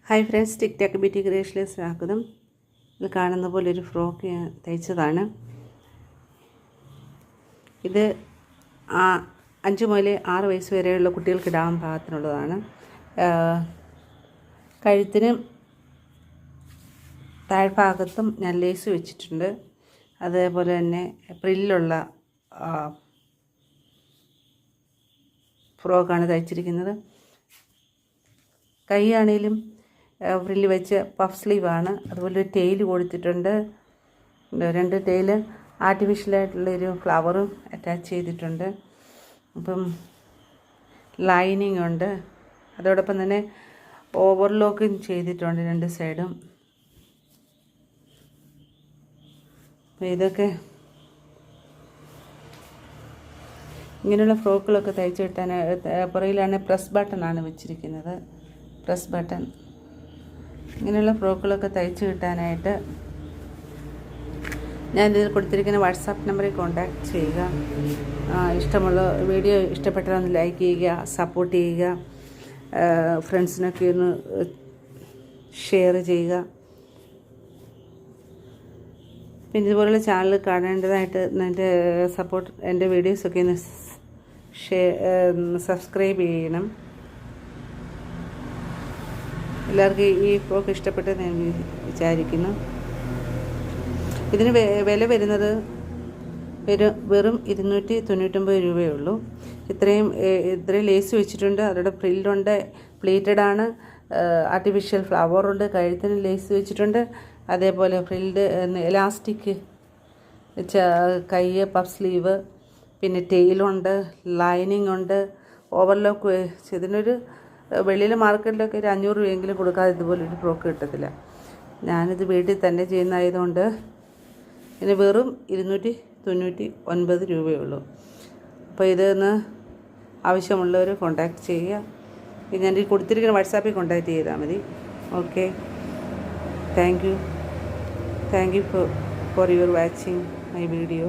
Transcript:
Hi friends, ടിക് Tak beauty ക്രിയേഷനിലേക്ക് സ്വാഗതം. ഇത് കാണുന്ന പോലെ ഒരു ഫ്രോക്ക് ഞാൻ തയ്ച്ചതാണ്. ഇത് 5 മുതൽ 6 വയസ്സ് വരെയുള്ള കുട്ടികൾക്ക് ഇടാൻ പാകത്തിനുള്ളതാണ്. കഴുത്തിനും താഴ്ഭാഗത്തും ഞാൻ ലേസ് വെച്ചിട്ടുണ്ട്. അതേപോലെ തന്നെ പ്രില്ലുള്ള ഫ്രോക്കാണ് തയ്ച്ചിരിക്കുന്നത്. കൈയാണേലും ഫ്രില്ല് വെച്ച് പഫ് സ്ലീവാണ്. അതുപോലെ ഒരു ടെയിൽ കൊടുത്തിട്ടുണ്ട്. 2 ടെയിൽ ആർട്ടിഫിഷ്യലായിട്ടുള്ളൊരു ഫ്ലവറും അറ്റാച്ച് ചെയ്തിട്ടുണ്ട്. അപ്പം ലൈനിങ് ഉണ്ട്. അതോടൊപ്പം തന്നെ ഓവർലോക്കും ചെയ്തിട്ടുണ്ട് 2 സൈഡും. അപ്പോൾ ഇതൊക്കെ ഇങ്ങനെയുള്ള ഫ്രോക്കുകളൊക്കെ തയ്ച്ച് കിട്ടാൻ പുറകിലാണ് പ്രസ് ബട്ടണാണ് വെച്ചിരിക്കുന്നത്. Press button. ഇങ്ങനെയുള്ള ഫ്രോക്കുകളൊക്കെ തയ്ച്ച് കിട്ടാനായിട്ട് ഞാനിതിൽ കൊടുത്തിരിക്കുന്ന വാട്സാപ്പ് നമ്പറിൽ കോൺടാക്റ്റ് ചെയ്യുക. ഇഷ്ടമുള്ള വീഡിയോ ഇഷ്ടപ്പെട്ടാൽ ഒന്ന് ലൈക്ക് ചെയ്യുക, സപ്പോർട്ട് ചെയ്യുക, ഫ്രണ്ട്സിനൊക്കെ ഒന്ന് ഷെയർ ചെയ്യുക. പിന്നെ ഇതുപോലുള്ള ചാനൽ കാണേണ്ടതായിട്ട് എൻ്റെ വീഡിയോസൊക്കെ ഒന്ന് സബ്സ്ക്രൈബ് ചെയ്യണം. എല്ലാവർക്കും ഈ ഫ്രോക്ക് ഇഷ്ടപ്പെട്ടെന്ന് ഞാൻ വിചാരിക്കുന്നു. ഇതിന് വില വരുന്നത് വെറും 299 രൂപയേ ഉള്ളൂ. ഇത്രയും ലേസ് വെച്ചിട്ടുണ്ട്. അതോടെ പ്രില്ലുണ്ട്, പ്ലീറ്റഡ് ആണ്, ആർട്ടിഫിഷ്യൽ ഫ്ലവറുണ്ട്, കഴുത്തിന് ലേസ് വെച്ചിട്ടുണ്ട്. അതേപോലെ ഫ്രില്ല് എലാസ്റ്റിക് കൈ പഫ് സ്ലീവ്, പിന്നെ ടെയിലുണ്ട്, ലൈനിങ് ഉണ്ട്, ഓവർലോക്ക്. ഇതിനൊരു വെളിയിൽ മാർക്കറ്റിലൊക്കെ ഒരു 500 രൂപയെങ്കിലും കൊടുക്കാതെ ഇതുപോലൊരു ഫ്രോക്ക് കിട്ടത്തില്ല. ഞാനിത് വീട്ടിൽ തന്നെ ചെയ്യുന്നതായതുകൊണ്ട് ഇതിന് വെറും 299 രൂപയേ ഉള്ളൂ. അപ്പോൾ ഇതൊന്ന് ആവശ്യമുള്ളവർ കോൺടാക്റ്റ് ചെയ്യുക. ഞാൻ ഈ കൊടുത്തിരിക്കുന്ന വാട്സാപ്പിൽ കോൺടാക്റ്റ് ചെയ്താൽ മതി. Okay, thank you for your watching my video.